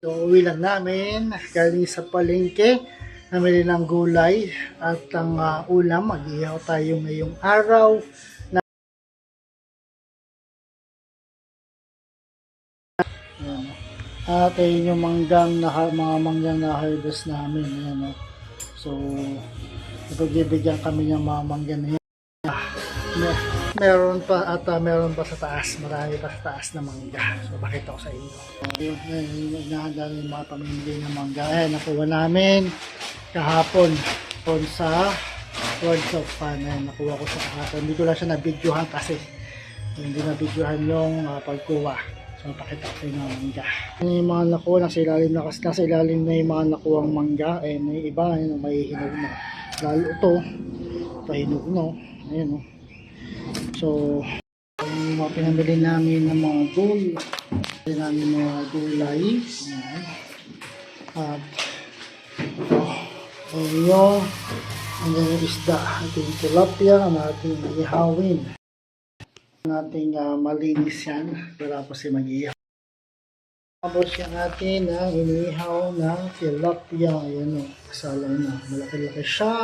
So, uwi lang namin galing sa palengke. Namili ng gulay at ang ulam. Mag-ihaw tayo ngayong araw. Ayan. At ayun yung mga manggang na harvest namin. Ayan, so, napagbibigyan kami ng mga mangga na yan. Meron pa at meron pa sa taas. Marami pa sa taas na mangga. So, pakita ko sa inyo. Inahanda yung mga pamimili ng mangga. Ayan, nakuha namin kahapon sa World of Fun. Ayan, nakuha ko sa kahapon. Hindi ko lang siya nabidyohan kasi hindi nabidyohan yung pagkuha. So, pakita ko sa inyo ng mangga. Yung mga nakuha, nasa ilalim na yung mga nakuha ng mangga. Ayan, yung iba, yun, may hinog na. Lalo ito, pahinog na. Ayan, so, yung mga pinamili namin ng mga gulay. Ayan. At ito, yung isda. Ito yung tilapia na ating ihawin. Nating malinis yan para po si mag-ihaw. Tapos yung atin na inihaw ng tilapia. Ayan o, kasalaw na. Malaki-laki siya.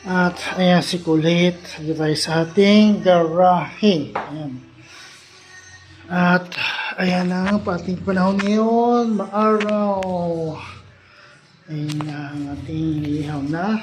At ayan si Kulit. Dito tayo sa ating garahe. Ayan. At ayan na ating panahon ngayon. Maaraw. Ayan na ang ating inihaw na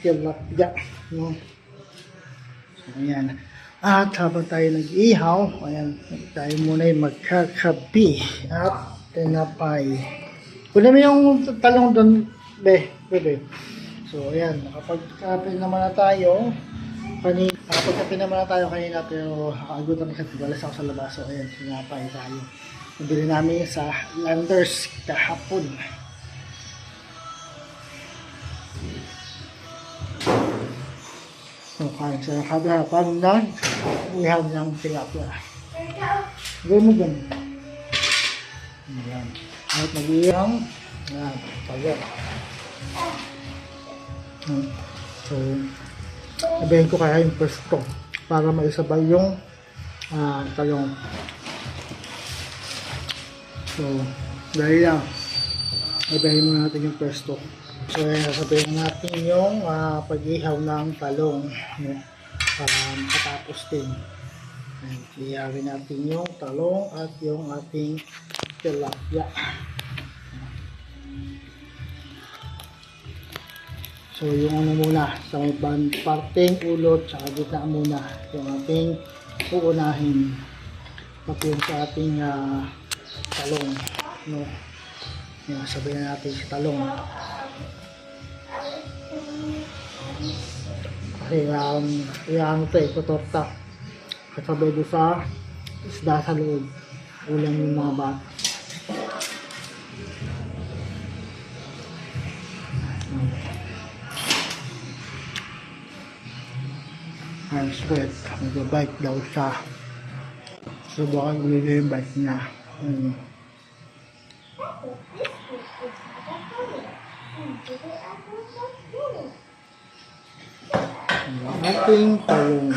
tilapia. No? So ayan. At habang tayo nag-ihaw, ayan, tayo muna ay magkakapi at tinapay. Kunin mo yung talong doon, bebe. So, ayan, nakapagkapi naman na tayo. Nakapagkapi naman na tayo kanina, pero nakagutom kasi tigalas ako sa labas. So, ayan, tinapay tayo. Nabili namin sa Landers kahapon. So, kain sa harapan ng ihaw ng tilapia. Gawin mo ganun. Ayan. At mag-ihaw. Ayan, tayo. So, sabihin ko kaya yung pesto para maisabay yung talong. So, dahil lang, sabihin muna natin yung pesto. So, sabihin natin yung pag-ihaw ng talong para makatapos din. Ihawin natin yung talong at yung ating tilapia. So, yung ano muna, sa may parteng ulot, sa gitna muna, yung ating uunahin. Pati yung sa ating talong. No? Yung sabihin natin sa talong. Kasi yung ito torta. Kasabay doon sa isda sa loob. Ulam yung mga bata. Ang sweat. Nag-bike daw siya. So baka ulit yung bike niya. Ang ating talong.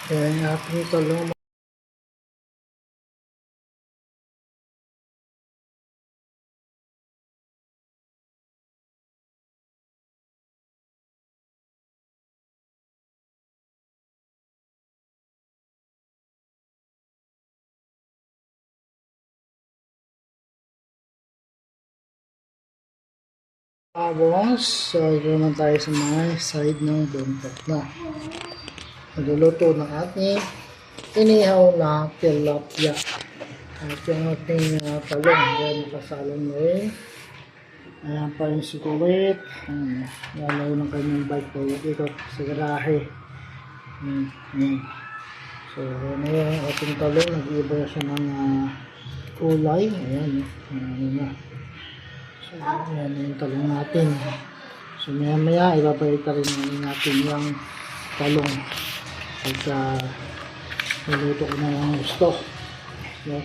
Kaya yung ating talong. Tapos, ito naman tayo sa mga side ng buntot na. Nagluluto ng ating inihaw na tilapia. At yung ating talong, yan nakasalong na rin. Ayan pa yung si Kulit. Lalaw ng kanyang bike ko dito sa garahe. So, yan na yung ating talong. Nag-iba siya ng kulay. Ayan, ayan na. So, yan yung talong natin. So maya maya ibabalita rin natin yung talong pagka niluto ko na yung gusto. No?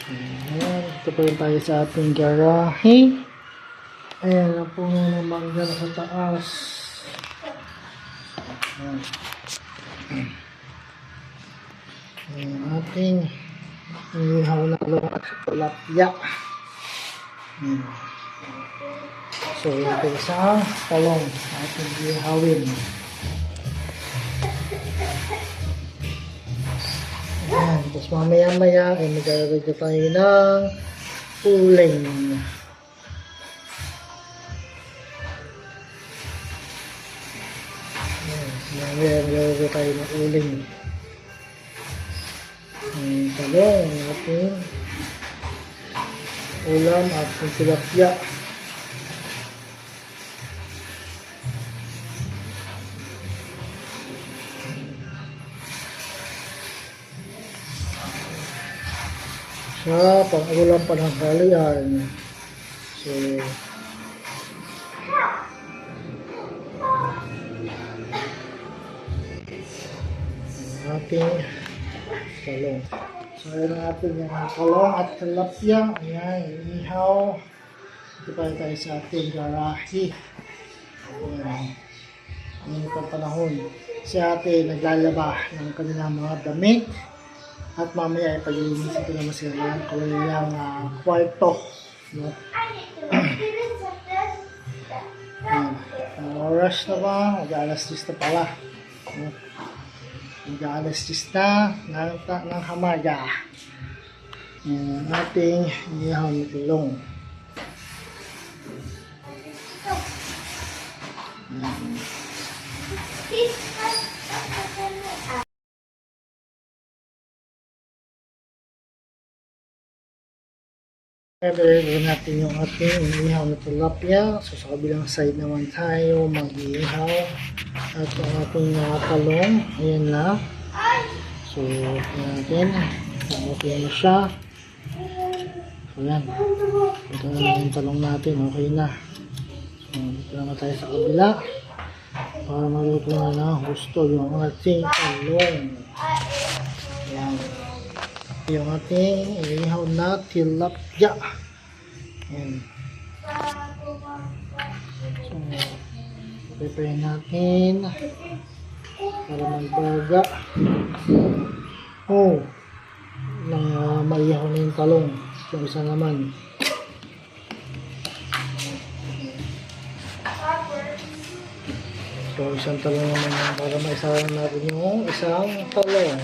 So ayan, ito pa rin tayo sa ating garahe. Ayan, ang puno ng mangga na sa taas. Ayan. Ayan, ating inihaw na talong at tilapia. Ayan. So, ito isang talong ating ihawin. Ayan, tapos mamaya-maya ay maglalagay tayo ng uling. Mamaya maglalagay tayo ng uling. Ayan, talong ating ulam at tilapia. Sa pang-ulam pa ng kalian. So, ating talong. So, ayan ang ating talong at tilapia. Ayan, inihaw. Ito pa tayo sa ating garahe. Ayan. Ayan ang panahon. Si ate naglalaba ng kanilang mga damit. At mamaya ay pag-iinisin ko naman sila ng kanilang kwarto. No? Ang oras na ba? Mag-alas 10 na pala. No? Mag-alas 10 na ng hamaga. Yan ang ating inihaw na talong. Gagawin natin yung ating inihaw na tilapia. So sa kabilang side naman tayo mag-ihaw. At ang ating talong, ayan na. So natin, okay na siya. So yan. Ito na yung talong natin, okay na. So dito naman tayo sa kabila. Para maluto na ng gusto yung ating talong. Ayan. Yung ating inihaw na tilapia. Ayan. So, prepare natin para magbaga. Oh, maihaw na yung talong. Yung isa naman. So, isang talong naman yan para maisahan natin yung isang talong.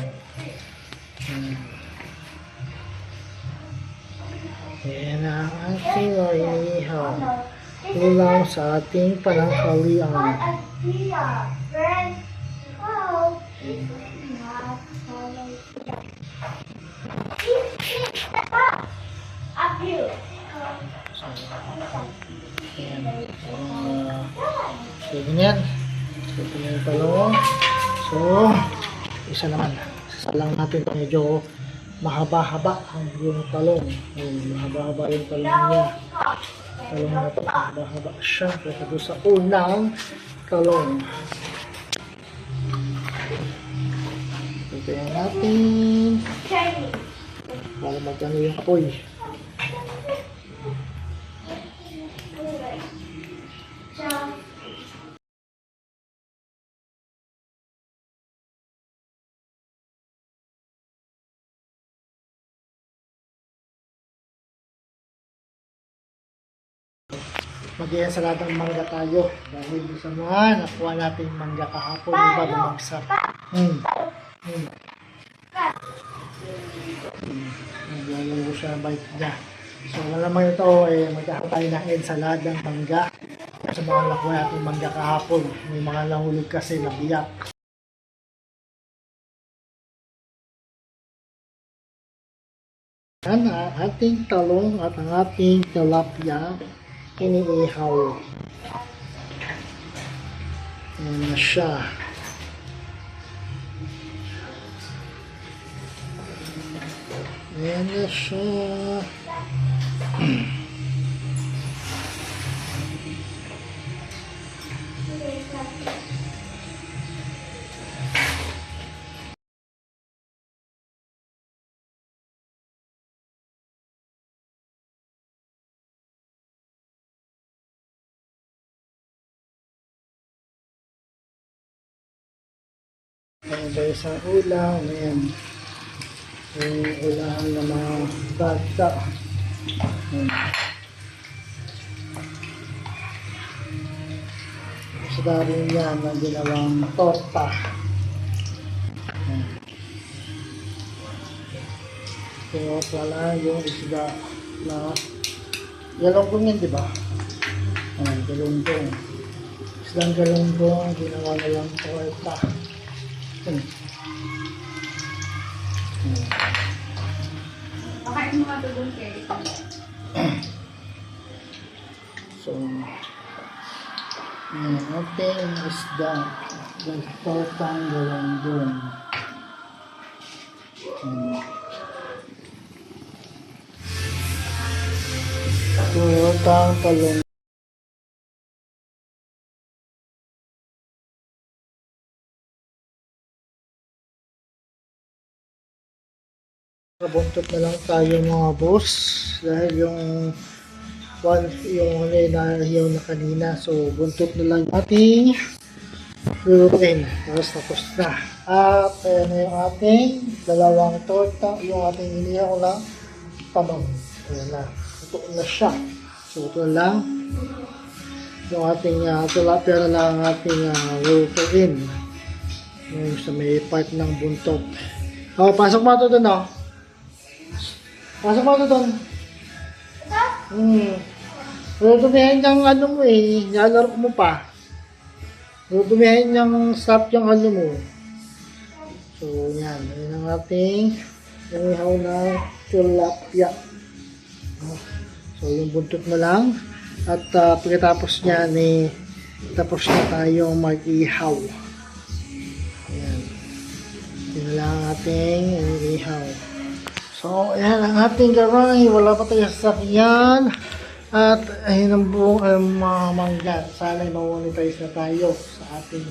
Ayan ang ating inihaw. Ulam sa ating pananghalian. So, ganyan. So, ito na yung talong. So, isa naman. Sasalang natin medyo mahaba-haba ang yung talong. Mahaba-haba yung talong niya. Talong na ito, mahaba-haba siya. Kaya doon sa unang talong. Pagkain natin. Para magkano yung apoy. Mag-i-ensaladang mangga tayo dahil sa mga nakuha natin mangga kahapon, diba bumagsak. Naglalaro siya bite niya. So malamang ito magkakaroon tayo ng ensaladang mangga sa mga nakuha natin mangga kahapon. May mga nahulog kasi na biyak. Ang ating talong at ang ating tilapia iniihaw. Ayan na siya. Ayan na siya. Ayan tayo sa ulam. Ayan. Yung ulam na mga bata. Ayan. Isda rin yan na ginawang torta. Ayan. So, pala yung isda na galunggong yan, di ba? Ayan, galunggong. Isdang galunggong, ginawa na lang torta. Ayan. Ayan. Makain mo ka doon, Kelly. So, ayan, ating isda. Tortang galunggong. Ayan. Tortang talong. Buntot na lang tayo mga boss dahil yung nahiyaw na kanina, so buntot na lang ating lulutuin. Tapos na. At ayan na yung ating dalawang torta, yung ating inihaw na talong. Ayan na, luto na siya. So ito lang yung ating tilapia na lang ang ating lulutuin. Yung sa may part ng buntot. Pasok mo ito dun, oh. Pasok mo ito doon. Dumihan niyang ano mo eh. Nalaro mo pa. Dumihan niyang stop yung ano mo. So, yan. Yan ang ating inihaw na tilapia. So, yung buntot na lang. At pagkatapos niya tapos na tayong mag-ihaw. Ayan. Yan lang ang ating inihaw. So, ayan ang ating garay. Wala pa tayo sa sakyan. At ayun ang buong mga mangga. Sana ma-monetize na tayo sa ating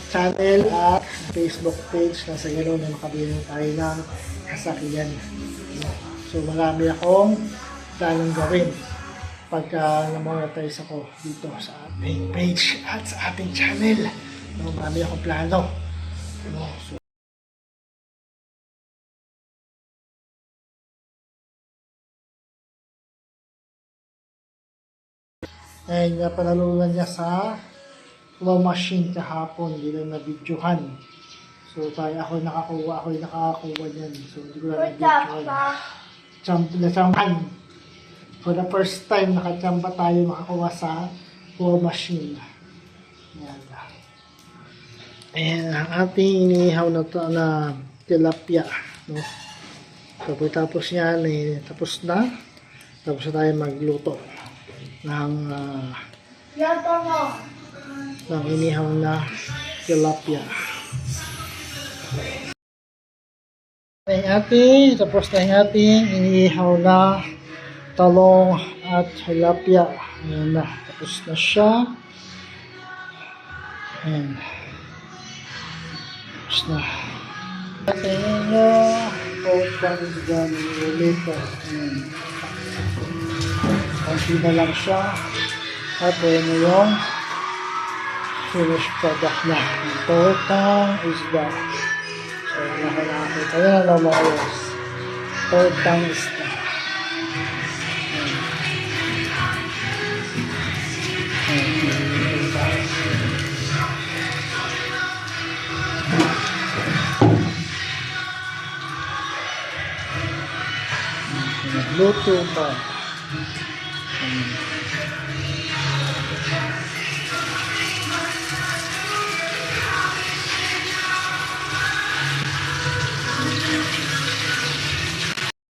channel at Facebook page. Nasa ganoon na makabili tayo ng sasakyan. So, marami akong planong gawin pagka na-monetize ako dito sa ating page at sa ating channel. So, marami akong plano. So, ay napanalunan niya sa claw machine kahapon, hindi lang na-videohan. So ako nakakuha niyan. So hindi ko lang na-videohan. Nachampan. For the first time, nakachamba tayo makakuha sa claw machine. Ayan. Ayan ang ating inihaw na tilapia. No? So tapos yan, tapos na tayo magluto ng inihaw na tilapia. Tapos na yung ating inihaw na talong at tilapia. Ayan na, tapos na siya. Ayan. Tapos na. Ayan yung pork dyan ulit. Ayan. Konti na lang siya. At ayan na yung finished product na. Tortang isda. So, nakakita. Ayan na lumayos. Tortang isda. Luto pa.